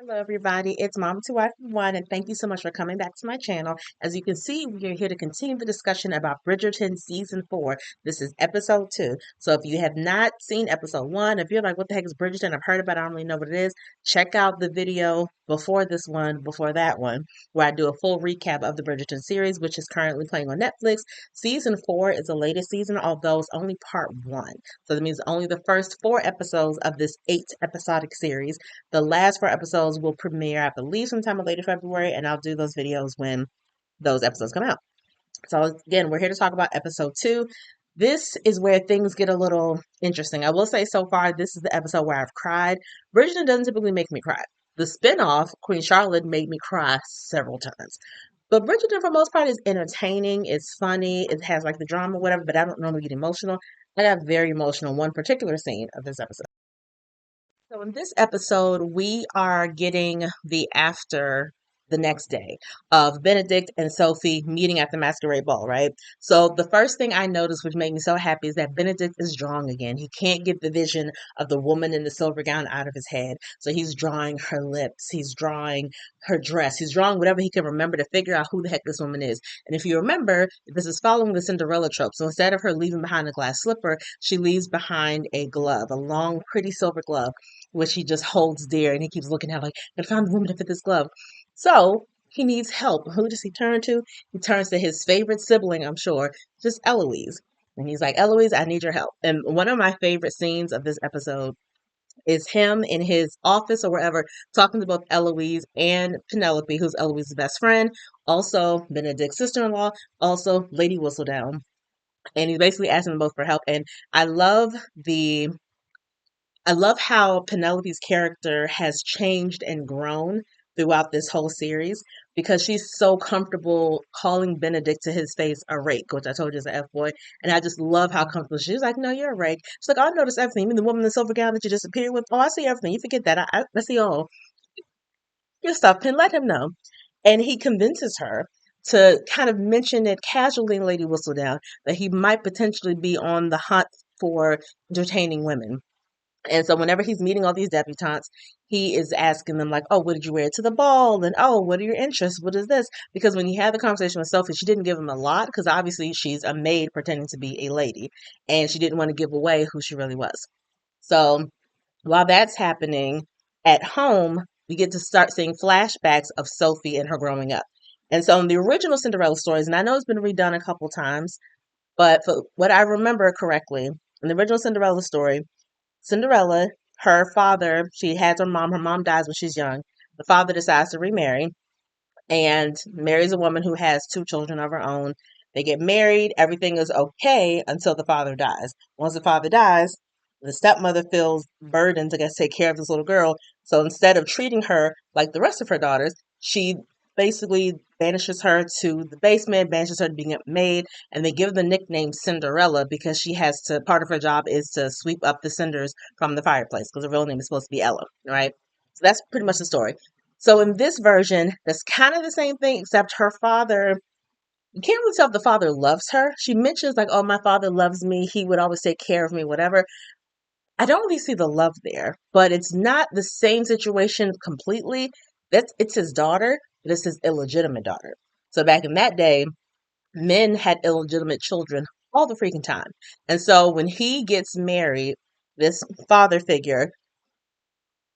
Hello, everybody. It's Mom to Wife One, and thank you so much for coming back to my channel. As you can see, we are here to continue the discussion about Bridgerton Season 4. This is Episode 2. So if you have not seen Episode 1, if you're like, what the heck is Bridgerton? I've heard about it, I don't really know what it is. Check out the video before this one, before that one, where I do a full recap of the Bridgerton series, which is currently playing on Netflix. Season 4 is the latest season, although it's only part 1. So that means only the first 4 episodes of this 8 episodic series. The last 4 episodes will premiere, I believe, sometime in later February, and I'll do those videos when those episodes come out. So, again, we're here to talk about episode 2. This is where things get a little interesting. I will say so far, this is the episode where I've cried. Bridgerton doesn't typically make me cry. The spinoff, Queen Charlotte, made me cry several times. But Bridgerton, for the most part, is entertaining. It's funny. It has like the drama, whatever, but I don't normally get emotional. I got very emotional in one particular scene of this episode. So in this episode, we are getting the after the next day of Benedict and Sophie meeting at the masquerade ball, right? So the first thing I noticed, which made me so happy, is that Benedict is drawing again. He can't get the vision of the woman in the silver gown out of his head. So he's drawing her lips, he's drawing her dress, he's drawing whatever he can remember to figure out who the heck this woman is. And if you remember, this is following the Cinderella trope. So instead of her leaving behind a glass slipper, she leaves behind a glove, a long, pretty silver glove which he just holds dear, and he keeps looking at like, I found the woman to fit this glove. So he needs help. Who does he turn to? He turns to his favorite sibling, I'm sure, just Eloise. And he's like, Eloise, I need your help. And one of my favorite scenes of this episode is him in his office or wherever talking to both Eloise and Penelope, who's Eloise's best friend, also Benedict's sister-in-law, also Lady Whistledown. And he's basically asking them both for help. And I love the I love how Penelope's character has changed and grown throughout this whole series because she's so comfortable calling Benedict to his face a rake, which I told you is an F boy. And I just love how comfortable she's like, no, you're a rake. She's like, oh, I noticed everything. You mean the woman in the silver gown that you disappeared with? Oh, I see everything. You forget that. I see all your stuff. Pen, let him know. And he convinces her to kind of mention it casually in Lady Whistledown that he might potentially be on the hunt for entertaining women. And so whenever he's meeting all these debutantes, he is asking them like, oh, what did you wear to the ball? And oh, what are your interests? What is this? Because when he had the conversation with Sophie, she didn't give him a lot because obviously she's a maid pretending to be a lady and she didn't want to give away who she really was. So while that's happening at home, we get to start seeing flashbacks of Sophie and her growing up. And so in the original Cinderella stories, and I know it's been redone a couple times, but for what I remember correctly, in the original Cinderella story, Cinderella, her father, she has her mom dies when she's young. The father decides to remarry and marries a woman who has 2 children of her own. They get married, everything is okay until the father dies. Once the father dies, the stepmother feels burdened to take care of this little girl. So instead of treating her like the rest of her daughters, she basically banishes her to the basement, banishes her to being a maid, and they give the nickname Cinderella because she has to, part of her job is to sweep up the cinders from the fireplace because her real name is supposed to be Ella, right? So that's pretty much the story. So in this version, that's kind of the same thing, except her father, you can't really tell if the father loves her. She mentions like, oh, my father loves me. He would always take care of me, whatever. I don't really see the love there, but it's not the same situation completely. It's his daughter, but it's his illegitimate daughter. So back in that day, men had illegitimate children all the freaking time. And so when he gets married, this father figure,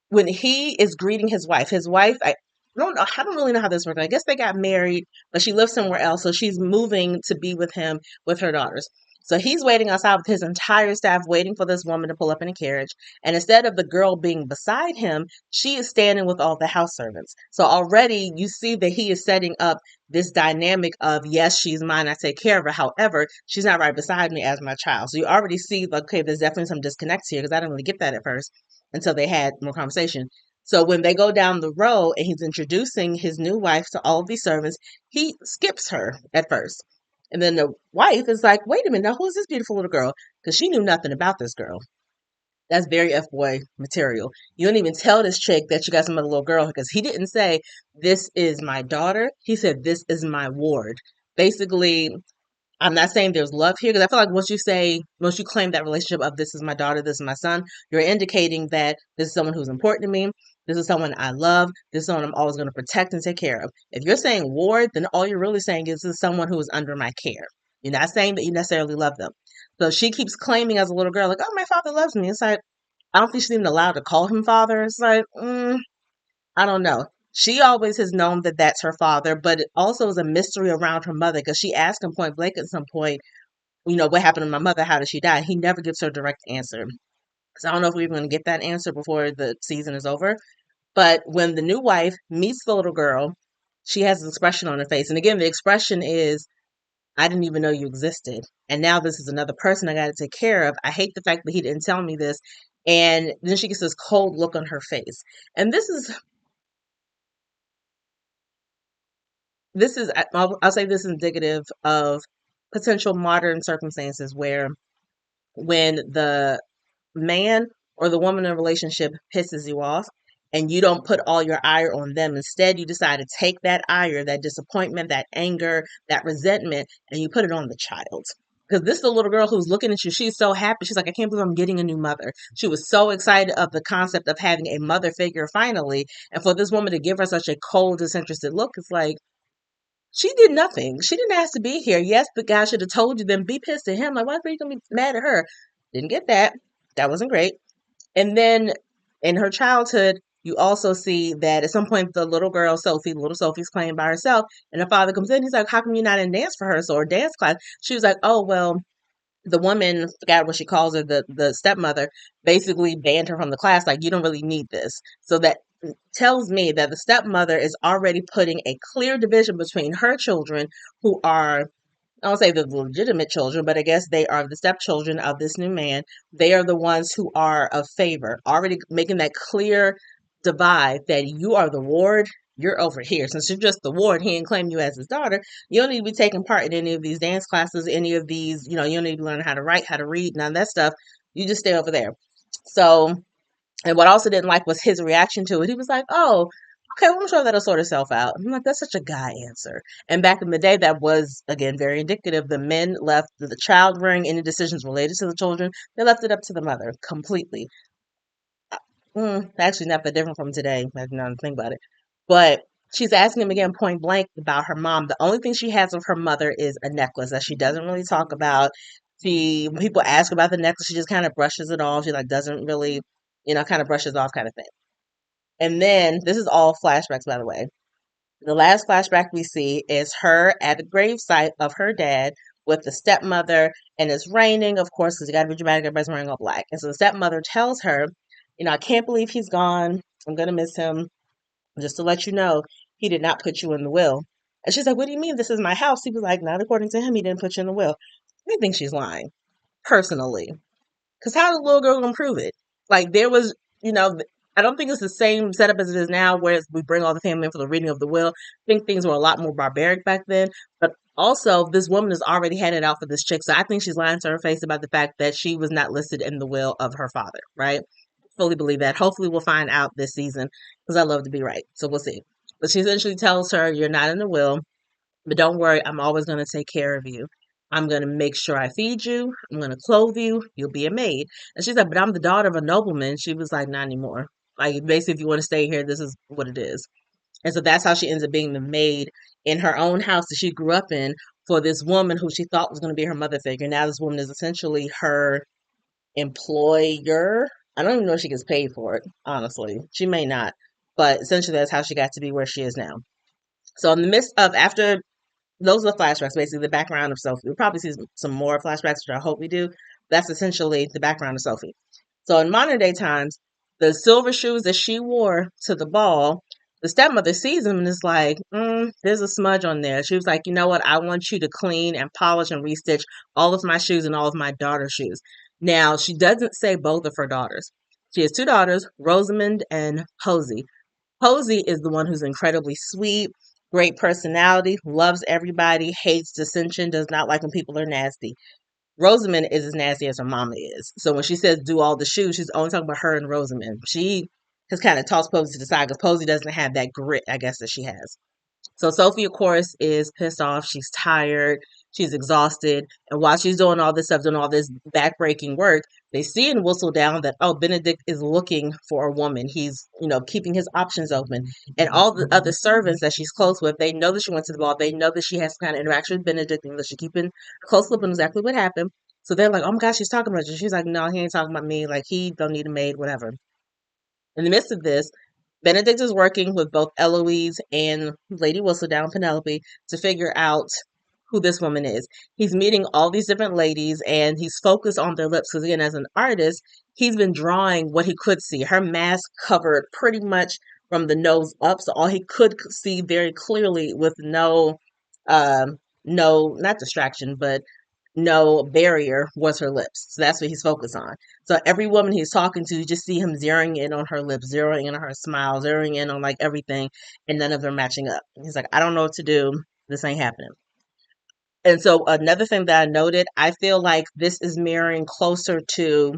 when he is greeting his wife, I don't really know how this works. I guess they got married, but she lives somewhere else, so she's moving to be with him with her daughters. So he's waiting outside with his entire staff, waiting for this woman to pull up in a carriage. And instead of the girl being beside him, she is standing with all the house servants. So already you see that he is setting up this dynamic of, yes, she's mine, I take care of her. However, she's not right beside me as my child. So you already see, like, okay, there's definitely some disconnects here because I didn't really get that at first until they had more conversation. So when they go down the road and he's introducing his new wife to all of these servants, he skips her at first. And then the wife is like, wait a minute, now who is this beautiful little girl? Because she knew nothing about this girl. That's very F-boy material. You don't even tell this chick that you got some other little girl because he didn't say, this is my daughter. He said, this is my ward. Basically, I'm not saying there's love here because I feel like once you claim that relationship of this is my daughter, this is my son, you're indicating that this is someone who's important to me. This is someone I love. This is someone I'm always going to protect and take care of. If you're saying ward, then all you're really saying is this is someone who is under my care. You're not saying that you necessarily love them. So she keeps claiming as a little girl, like, oh, my father loves me. It's like, I don't think she's even allowed to call him father. It's like, I don't know. She always has known that that's her father, but it also is a mystery around her mother because she asked him point blank at some point, what happened to my mother? How did she die? He never gives her a direct answer. So I don't know if we're going to get that answer before the season is over. But when the new wife meets the little girl, she has an expression on her face. And again, the expression is, I didn't even know you existed. And now this is another person I got to take care of. I hate the fact that he didn't tell me this. And then she gets this cold look on her face. And I'll say this is indicative of potential modern circumstances where when the man or the woman in a relationship pisses you off and you don't put all your ire on them. Instead, you decide to take that ire, that disappointment, that anger, that resentment, and you put it on the child. Because this is the little girl who's looking at you. She's so happy. She's like, I can't believe I'm getting a new mother. She was so excited of the concept of having a mother figure finally. And for this woman to give her such a cold, disinterested look, it's like, she did nothing. She didn't ask to be here. Yes, the guy should have told you, then be pissed at him. Like, why are you going to be mad at her? Didn't get that. That wasn't great. And then in her childhood, you also see that at some point the little Sophie's playing by herself, and the father comes in. He's like, "How come you're not in dance rehearsal or dance class?" She was like, "Oh well, the woman, forgot what she calls her, the stepmother, basically banned her from the class. Like, you don't really need this." So that tells me that the stepmother is already putting a clear division between her children, who are, I don't say the legitimate children, but I guess they are the stepchildren of this new man. They are the ones who are of favor, already making that clear divide that you are the ward, you're over here. Since you're just the ward, he didn't claim you as his daughter. You don't need to be taking part in any of these dance classes, any of these, you don't need to learn how to write, how to read, none of that stuff. You just stay over there. So, and what I also didn't like was his reaction to it. He was like, oh, okay, well, I'm sure that'll sort itself out. I'm like, that's such a guy answer. And back in the day, that was, again, very indicative. The men left the child rearing, any decisions related to the children, they left it up to the mother completely. Actually, not that different from today. I didn't even think about it. But she's asking him again point blank about her mom. The only thing she has of her mother is a necklace that she doesn't really talk about. When people ask about the necklace, she just kind of brushes it off. She like doesn't really, kind of brushes off kind of thing. And then this is all flashbacks, by the way. The last flashback we see is her at the gravesite of her dad with the stepmother, and it's raining, of course, because you got to be dramatic. Everybody's wearing all black. And so the stepmother tells her, I can't believe he's gone. I'm going to miss him. Just to let you know, he did not put you in the will. And she's like, what do you mean? This is my house. He was like, not according to him. He didn't put you in the will. I think she's lying, personally. Because how the little girl gonna prove it? Like there was, you know, I don't think it's the same setup as it is now, where we bring all the family in for the reading of the will. I think things were a lot more barbaric back then. But also, this woman has already had it out for this chick, so I think she's lying to her face about the fact that she was not listed in the will of her father. Right? Fully believe that. Hopefully, we'll find out this season because I love to be right. So we'll see. But she essentially tells her, "You're not in the will. But don't worry, I'm always going to take care of you. I'm going to make sure I feed you. I'm going to clothe you. You'll be a maid." And she's like, but I'm the daughter of a nobleman. She was like, not anymore. Like, basically, if you want to stay here, this is what it is. And so that's how she ends up being the maid in her own house that she grew up in for this woman who she thought was going to be her mother figure. Now this woman is essentially her employer. I don't even know if she gets paid for it, honestly. She may not. But essentially, that's how she got to be where she is now. So in the midst of, after those are the flashbacks, basically the background of Sophie. We'll probably see some more flashbacks, which I hope we do. That's essentially the background of Sophie. So in modern day times, the silver shoes that she wore to the ball, the stepmother sees them and is like, there's a smudge on there. She was like, you know what? I want you to clean and polish and restitch all of my shoes and all of my daughter's shoes. Now, she doesn't say both of her daughters. She has two daughters, Rosamond and Posey. Posey is the one who's incredibly sweet, great personality, loves everybody, hates dissension, does not like when people are nasty. Rosamond is as nasty as her mama is. So when she says do all the shoes, she's only talking about her and Rosamond. She has kind of tossed Posey to the side because Posey doesn't have that grit, I guess, that she has. So Sophie, of course, is pissed off. She's tired. She's exhausted. And while she's doing all this stuff, doing all this backbreaking work, they see in Whistledown that, oh, Benedict is looking for a woman. He's, keeping his options open. And all the other servants that she's close with, they know that she went to the ball. They know that she has some kind of interaction with Benedict and that she's keeping a close look on exactly what happened. So they're like, oh my gosh, she's talking about you. She's like, no, he ain't talking about me. Like, he don't need a maid, whatever. In the midst of this, Benedict is working with both Eloise and Lady Whistledown, Penelope, to figure out who this woman is. He's meeting all these different ladies and he's focused on their lips because, again, as an artist, he's been drawing what he could see. Her mask covered pretty much from the nose up, so all he could see very clearly with no, not distraction, but no barrier was her lips. So that's what he's focused on. So every woman he's talking to, you just see him zeroing in on her lips, zeroing in on her smile, zeroing in on like everything, and none of them matching up. He's like, I don't know what to do. This ain't happening. And so another thing that I noted, I feel like this is mirroring closer to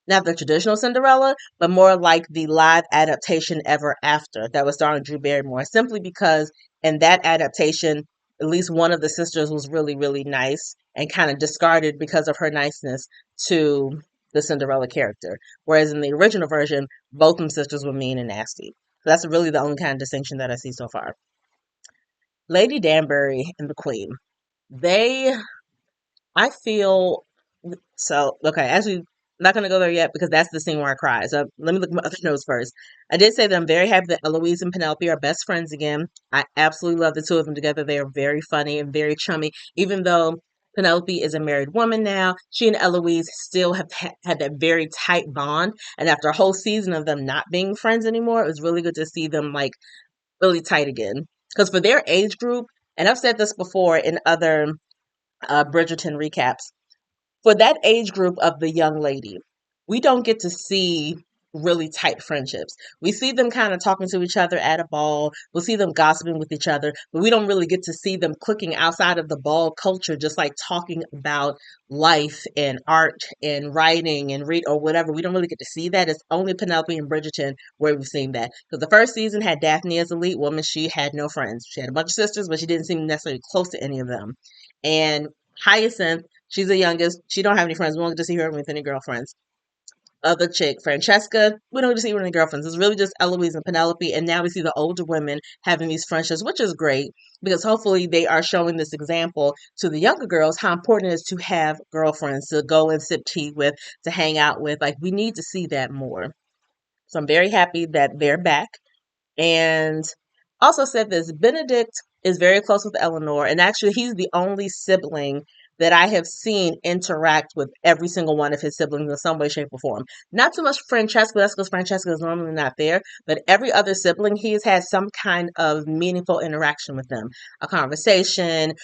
not the traditional Cinderella, but more like the live adaptation Ever After that was starring Drew Barrymore, simply because in that adaptation, at least one of the sisters was really, really nice and kind of discarded because of her niceness to the Cinderella character. Whereas in the original version, both of them sisters were mean and nasty. So that's really the only kind of distinction that I see so far. Lady Danbury and the Queen. They I feel so okay. Actually, I'm not gonna go there yet because that's the scene where I cry. So let me look at my other notes first. I did say that I'm very happy that Eloise and Penelope are best friends again. I absolutely love the two of them together. They are very funny and very chummy. Even though Penelope is a married woman now, she and Eloise still have had that very tight bond. And after a whole season of them not being friends anymore, it was really good to see them like really tight again. Because for their age group, and I've said this before in other Bridgerton recaps, for that age group of the young lady, we don't get to see really tight friendships. We see them kind of talking to each other at a ball. We'll see them gossiping with each other, but we don't really get to see them clicking outside of the ball culture, just like talking about life and art and writing and read or whatever. We don't really get to see that. It's only Penelope and Bridgerton where we've seen that. Because the first season had Daphne as a lead woman. She had no friends. She had a bunch of sisters, but she didn't seem necessarily close to any of them. And Hyacinth, she's the youngest. She don't have any friends. We don't get to see her with any girlfriends. Other chick, Francesca, we don't get to see her with any girlfriends. It's really just Eloise and Penelope. And now we see the older women having these friendships, which is great because hopefully they are showing this example to the younger girls how important it is to have girlfriends to go and sip tea with, to hang out with. Like, we need to see that more. So I'm very happy that they're back. And also said this, Benedict is very close with Eleanor, and actually he's the only sibling that I have seen interact with every single one of his siblings in some way, shape, or form. Not so much Francesca, that's because Francesca is normally not there, but every other sibling, he has had some kind of meaningful interaction with them. A conversation,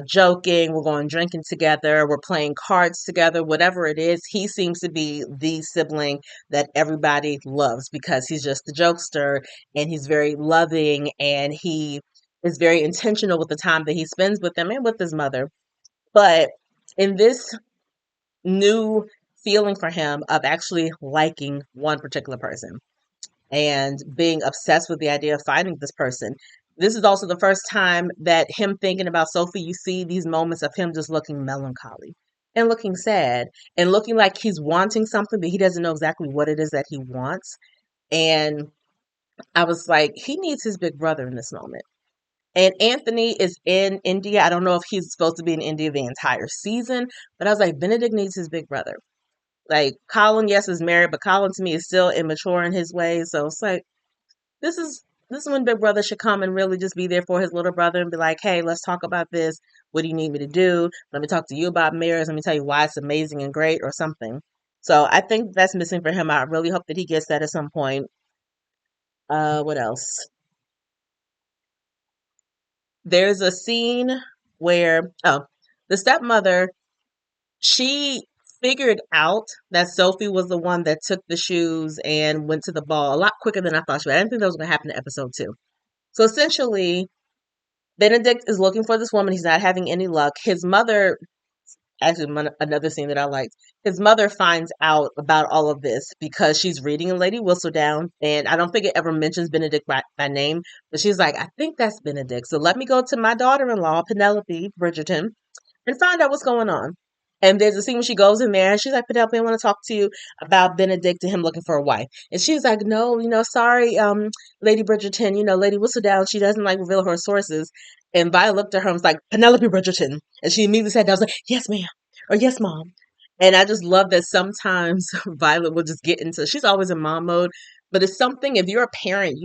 joking, we're going drinking together, we're playing cards together, whatever it is, he seems to be the sibling that everybody loves because he's just the jokester and he's very loving and he is very intentional with the time that he spends with them and with his mother. But in this new feeling for him of actually liking one particular person and being obsessed with the idea of finding this person, this is also the first time that him thinking about Sophie, you see these moments of him just looking melancholy and looking sad and looking like he's wanting something, but he doesn't know exactly what it is that he wants. And I was like, he needs his big brother in this moment. And Anthony is in India. I don't know if he's supposed to be in India the entire season, but I was like, Benedict needs his big brother. Like, Colin, yes, is married, but Colin to me is still immature in his ways. So it's like, this is when Big Brother should come and really just be there for his little brother and be like, hey, let's talk about this. What do you need me to do? Let me talk to you about marriage. Let me tell you why it's amazing and great or something. So I think that's missing for him. I really hope that he gets that at some point. What else? There's a scene where, oh, the stepmother, she figured out that Sophie was the one that took the shoes and went to the ball a lot quicker than I thought she would. I didn't think that was going to happen in episode 2. So essentially, Benedict is looking for this woman. He's not having any luck. His mother, actually, another scene that I liked, his mother finds out about all of this because she's reading in Lady Whistledown. And I don't think it ever mentions Benedict by name, but she's like, I think that's Benedict. So let me go to my daughter in law, Penelope Bridgerton, and find out what's going on. And there's a scene when she goes in there and she's like, Penelope, I want to talk to you about Benedict and him looking for a wife. And she's like, no, sorry, Lady Bridgerton, Lady Whistledown, she doesn't like reveal her sources. And Violet looked at her and was like, Penelope Bridgerton. And she immediately sat down, I was like, yes, ma'am, or yes, mom. And I just love that sometimes Violet will just get into, she's always in mom mode, but it's something, if you're a parent,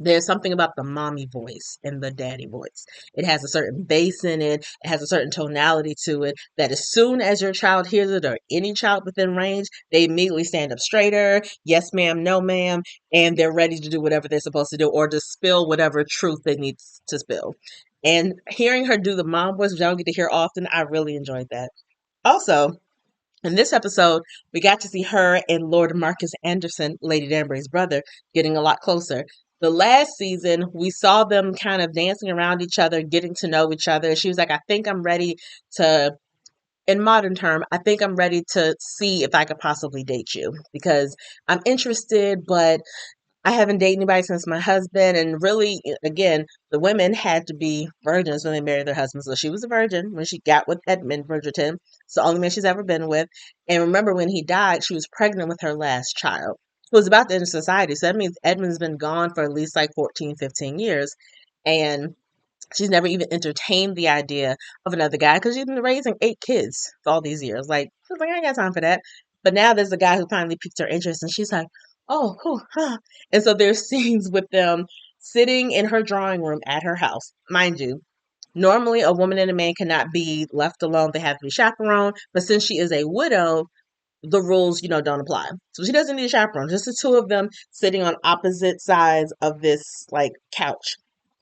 there's something about the mommy voice and the daddy voice. It has a certain bass in it. It has a certain tonality to it that as soon as your child hears it or any child within range, they immediately stand up straighter. Yes, ma'am. No, ma'am. And they're ready to do whatever they're supposed to do or to spill whatever truth they need to spill. And hearing her do the mom voice, which I don't get to hear often, I really enjoyed that. Also, in this episode, we got to see her and Lord Marcus Anderson, Lady Danbury's brother, getting a lot closer. The last season, we saw them kind of dancing around each other, getting to know each other. She was like, I think I'm ready to, in modern term, I think I'm ready to see if I could possibly date you because I'm interested, but I haven't dated anybody since my husband. And really, again, the women had to be virgins when they married their husbands. So she was a virgin when she got with Edmund Bridgerton. It's the only man she's ever been with. And remember, when he died, she was pregnant with her last child, who was about to enter society. So that means Edmund's been gone for at least like 14, 15 years. And she's never even entertained the idea of another guy because she's been raising 8 kids for all these years. Like, she's like, I ain't got time for that. But now there's a guy who finally piqued her interest, and she's like, oh, whew, huh. And so there's scenes with them sitting in her drawing room at her house. Mind you, normally a woman and a man cannot be left alone. They have to be chaperoned. But since she is a widow, the rules, don't apply. So she doesn't need a chaperone. Just the two of them sitting on opposite sides of this like couch.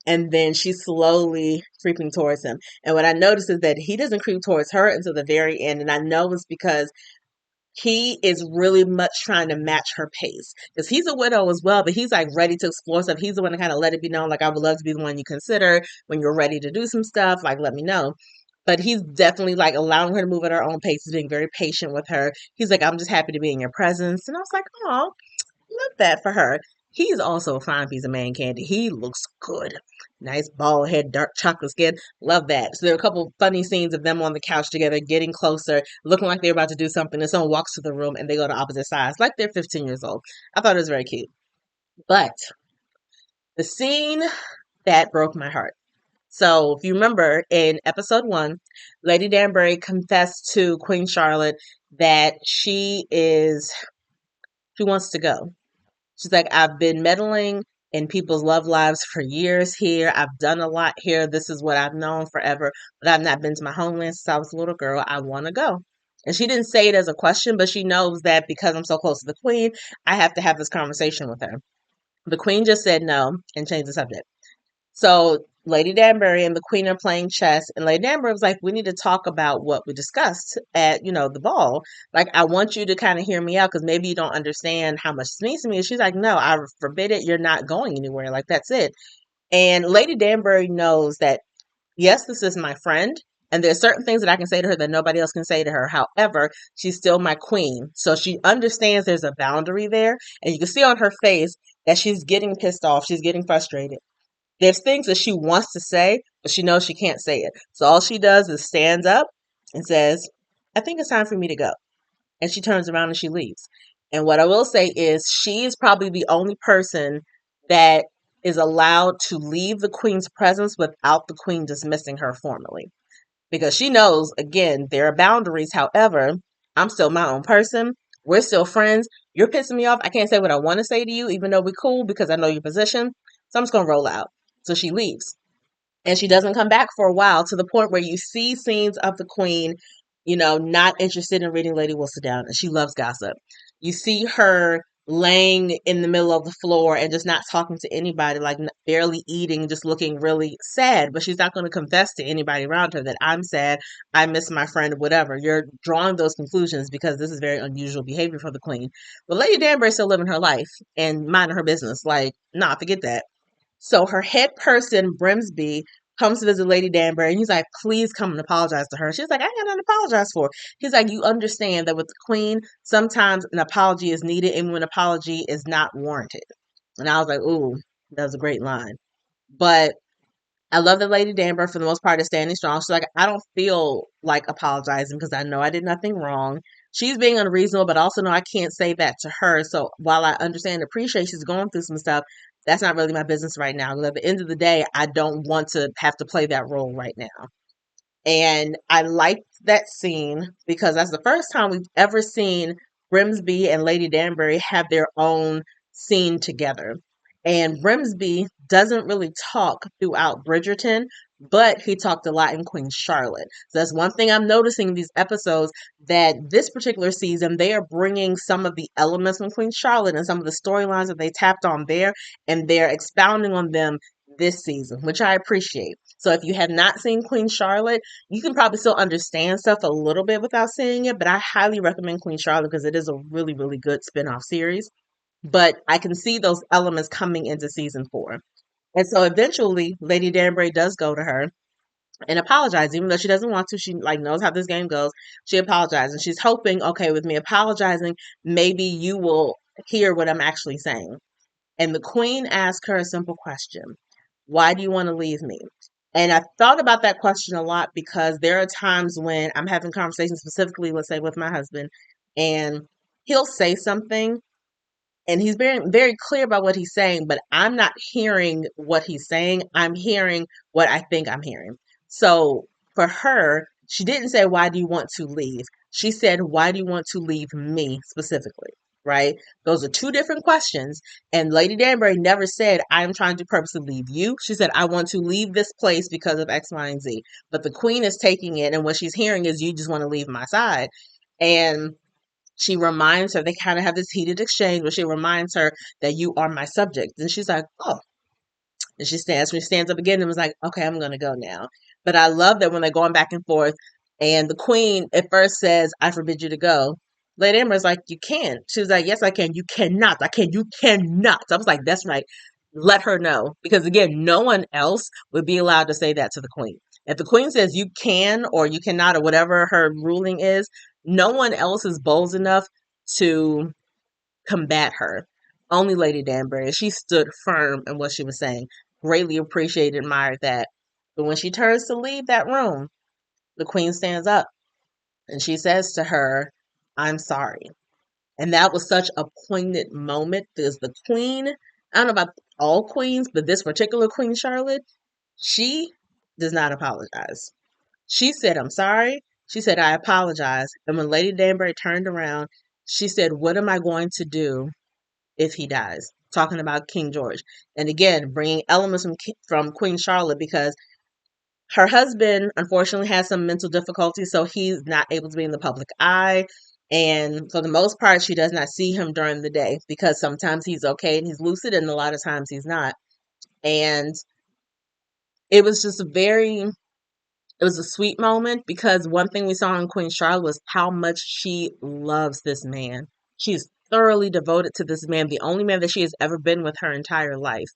And then she's slowly creeping towards him. And what I noticed is that he doesn't creep towards her until the very end. And I know it's because he is really much trying to match her pace. Because he's a widow as well, but he's like ready to explore stuff. He's the one to kind of let it be known, like, I would love to be the one you consider when you're ready to do some stuff. Like, let me know. But he's definitely like allowing her to move at her own pace. He's being very patient with her. He's like, I'm just happy to be in your presence. And I was like, oh, love that for her. He's also a fine piece of man candy. He looks good. Nice bald head, dark chocolate skin. Love that. So there are a couple funny scenes of them on the couch together, getting closer, looking like they're about to do something. And someone walks to the room and they go to opposite sides, like they're 15 years old. I thought it was very cute. But the scene that broke my heart. So if you remember in episode 1, Lady Danbury confessed to Queen Charlotte that she wants to go. She's like, I've been meddling in people's love lives for years here. I've done a lot here. This is what I've known forever, but I've not been to my homeland since I was a little girl. I want to go. And she didn't say it as a question, but she knows that because I'm so close to the queen, I have to have this conversation with her. The queen just said no and changed the subject. So Lady Danbury and the queen are playing chess, and Lady Danbury was like, we need to talk about what we discussed at, the ball. Like, I want you to kind of hear me out because maybe you don't understand how much this means to me. And she's like, no, I forbid it. You're not going anywhere. Like, that's it. And Lady Danbury knows that, yes, this is my friend. And there's certain things that I can say to her that nobody else can say to her. However, she's still my queen. So she understands there's a boundary there. And you can see on her face that she's getting pissed off. She's getting frustrated. There's things that she wants to say, but she knows she can't say it. So all she does is stands up and says, I think it's time for me to go. And she turns around and she leaves. And what I will say is she is probably the only person that is allowed to leave the queen's presence without the queen dismissing her formally. Because she knows, again, there are boundaries. However, I'm still my own person. We're still friends. You're pissing me off. I can't say what I want to say to you, even though we're cool because I know your position. So I'm just going to roll out. So she leaves. And she doesn't come back for a while to the point where you see scenes of the queen, not interested in reading Lady Whistledown. And she loves gossip. You see her laying in the middle of the floor and just not talking to anybody, like barely eating, just looking really sad. But she's not going to confess to anybody around her that I'm sad, I miss my friend, whatever. You're drawing those conclusions because this is very unusual behavior for the queen. But Lady Danbury's still living her life and minding her business. Like, nah, forget that. So her head person, Brimsby, comes to visit Lady Danbury, and he's like, please come and apologize to her. She's like, I ain't got nothing to apologize for. He's like, you understand that with the queen, sometimes an apology is needed, and when an apology is not warranted. And I was like, ooh, that was a great line. But I love that Lady Danbury, for the most part, is standing strong. She's like, I don't feel like apologizing because I know I did nothing wrong. She's being unreasonable, but also know I can't say that to her. So while I understand and appreciate she's going through some stuff, that's not really my business right now. Because at the end of the day, I don't want to have to play that role right now. And I liked that scene because that's the first time we've ever seen Grimsby and Lady Danbury have their own scene together. And Grimsby doesn't really talk throughout Bridgerton, but he talked a lot in Queen Charlotte. So that's one thing I'm noticing in these episodes, that this particular season, they are bringing some of the elements from Queen Charlotte and some of the storylines that they tapped on there, and they're expounding on them this season, which I appreciate. So if you have not seen Queen Charlotte, you can probably still understand stuff a little bit without seeing it, but I highly recommend Queen Charlotte because it is a really, really good spin-off series. But I can see those elements coming into season 4. And so eventually Lady Danbury does go to her and apologize, even though she doesn't want to. She like knows how this game goes. She apologizes and she's hoping, okay, with me apologizing, maybe you will hear what I'm actually saying. And the queen asked her a simple question: why do you want to leave me? And I thought about that question a lot because there are times when I'm having conversations, specifically, let's say, with my husband, and he'll say something and he's very, very clear about what he's saying, but I'm not hearing what he's saying. I'm hearing what I think I'm hearing. So for her, she didn't say, why do you want to leave? She said, why do you want to leave me specifically? Right? Those are two different questions. And Lady Danbury never said, I am trying to purposely leave you. She said, I want to leave this place because of X, Y, and Z. But the queen is taking it, and what she's hearing is, you just want to leave my side. And she reminds her, they kind of have this heated exchange where she reminds her that you are my subject. And she's like, oh. And she stands up again and was like, okay, I'm going to go now. But I love that when they're going back and forth, and the queen at first says, I forbid you to go. Lady Amber's like, you can't. She was like, yes, I can. You cannot. I can. You cannot. I was like, that's right. Let her know. Because again, no one else would be allowed to say that to the queen. If the queen says you can or you cannot or whatever her ruling is, no one else is bold enough to combat her. Only Lady Danbury. She stood firm in what she was saying. Greatly appreciated, admired that. But when she turns to leave that room, the queen stands up and she says to her, I'm sorry. And that was such a poignant moment because the queen, I don't know about all queens, but this particular Queen Charlotte, she does not apologize. She said, I'm sorry. She said, I apologize. And when Lady Danbury turned around, she said, what am I going to do if he dies? Talking about King George. And again, bringing elements from Queen Charlotte because her husband, unfortunately, has some mental difficulties, so he's not able to be in the public eye. And for the most part, she does not see him during the day because sometimes he's okay and he's lucid, and a lot of times he's not. And it was just it was a sweet moment because one thing we saw in Queen Charlotte was how much she loves this man. She's thoroughly devoted to this man, the only man that she has ever been with her entire life.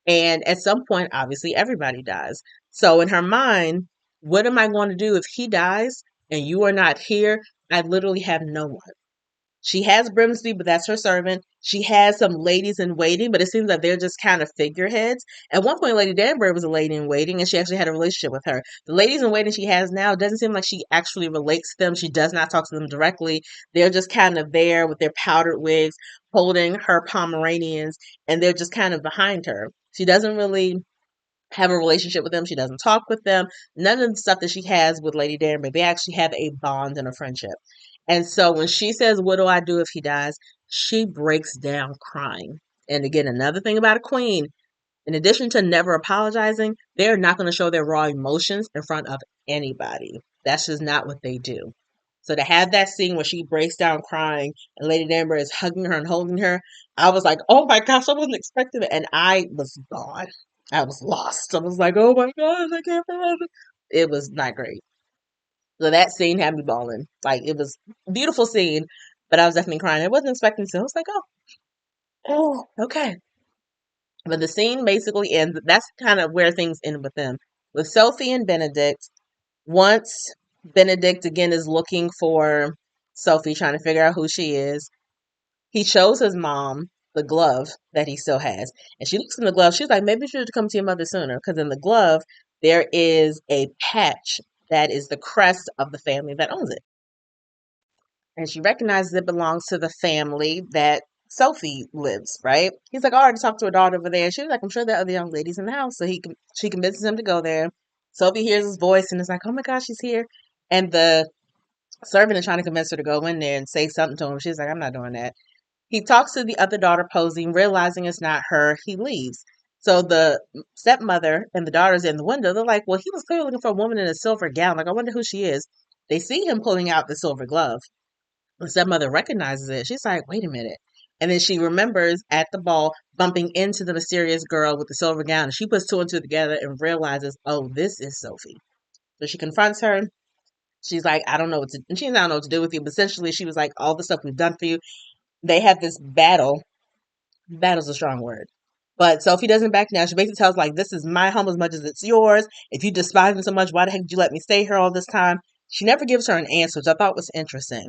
And at some point, obviously, everybody dies. So in her mind, what am I going to do if he dies and you are not here? I literally have no one. She has Brimsby, but that's her servant. She has some ladies in waiting, but it seems like they're just kind of figureheads. At one point, Lady Danbury was a lady in waiting, and she actually had a relationship with her. The ladies in waiting she has now doesn't seem like she actually relates to them. She does not talk to them directly. They're just kind of there with their powdered wigs, holding her Pomeranians, and they're just kind of behind her. She doesn't really have a relationship with them. She doesn't talk with them. None of the stuff that she has with Lady Danbury. They actually have a bond and a friendship. And so when she says, what do I do if he dies? She breaks down crying. And again, another thing about a queen, in addition to never apologizing, they're not going to show their raw emotions in front of anybody. That's just not what they do. So to have that scene where she breaks down crying and Lady Danbury is hugging her and holding her, I was like, oh my gosh, I wasn't expecting it. And I was gone. I was lost. I was like, oh my gosh, I can't believe it. It was not great. So that scene had me bawling. Like it was a beautiful scene, but I was definitely crying. I wasn't expecting to. I was like, oh, okay. But the scene basically ends. That's kind of where things end with them. With Sophie and Benedict, once Benedict again is looking for Sophie, trying to figure out who she is, he shows his mom, the glove that he still has. And she looks in the glove. She's like, maybe you should have come to your mother sooner. Because in the glove, there is a patch that is the crest of the family that owns it. And she recognizes it belongs to the family that Sophie lives, right? He's like, oh, I already talked to her daughter over there. She was like, I'm sure there are other young ladies in the house. So she convinces him to go there. Sophie hears his voice and is like, oh my gosh, she's here. And the servant is trying to convince her to go in there and say something to him. She's like, I'm not doing that. He talks to the other daughter posing, realizing it's not her. He leaves. So the stepmother and the daughter's in the window. They're like, well, he was clearly looking for a woman in a silver gown. Like, I wonder who she is. They see him pulling out the silver glove. The stepmother recognizes it. She's like, wait a minute. And then she remembers at the ball bumping into the mysterious girl with the silver gown. And she puts two and two together and realizes, oh, this is Sophie. So she confronts her. She's like, I don't know what to, and she doesn't know what to do with you. But essentially, she was like, all the stuff we've done for you. They have this battle. Battle's a strong word. But Sophie doesn't back down. She basically tells like, this is my home as much as it's yours. If you despise me so much, why the heck did you let me stay here all this time? She never gives her an answer, which I thought was interesting.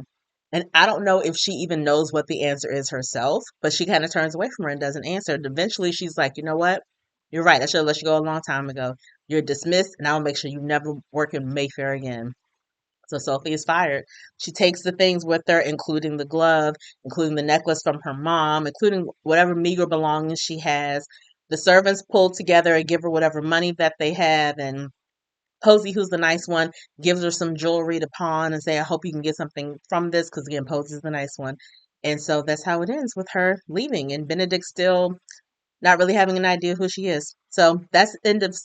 And I don't know if she even knows what the answer is herself, but she kind of turns away from her and doesn't answer. And eventually she's like, you know what? You're right. I should have let you go a long time ago. You're dismissed, and I'll make sure you never work in Mayfair again. So Sophie is fired. She takes the things with her, including the glove, including the necklace from her mom, including whatever meager belongings she has. The servants pull together and give her whatever money that they have. And Posey, who's the nice one, gives her some jewelry to pawn and say, I hope you can get something from this, because again, Posey's the nice one. And so that's how it ends with her leaving. And Benedict still not really having an idea who she is. So that's the end of,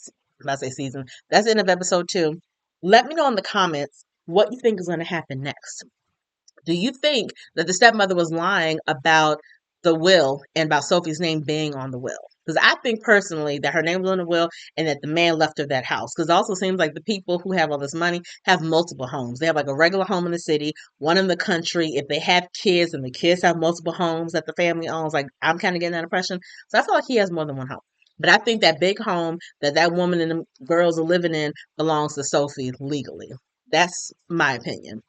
I say season, that's the end of episode 2. Let me know in the comments what you think is going to happen next. Do you think that the stepmother was lying about the will and about Sophie's name being on the will? Because I think personally that her name was on the will and that the man left her that house. Because it also seems like the people who have all this money have multiple homes. They have like a regular home in the city, one in the country. If they have kids and the kids have multiple homes that the family owns, like I'm kind of getting that impression. So I feel like he has more than one home. But I think that big home that that woman and the girls are living in belongs to Sophie legally. That's my opinion.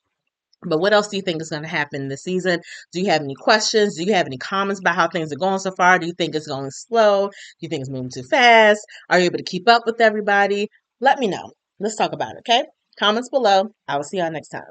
But what else do you think is going to happen this season? Do you have any questions? Do you have any comments about how things are going so far? Do you think it's going slow? Do you think it's moving too fast? Are you able to keep up with everybody? Let me know. Let's talk about it, okay? Comments below. I will see y'all next time.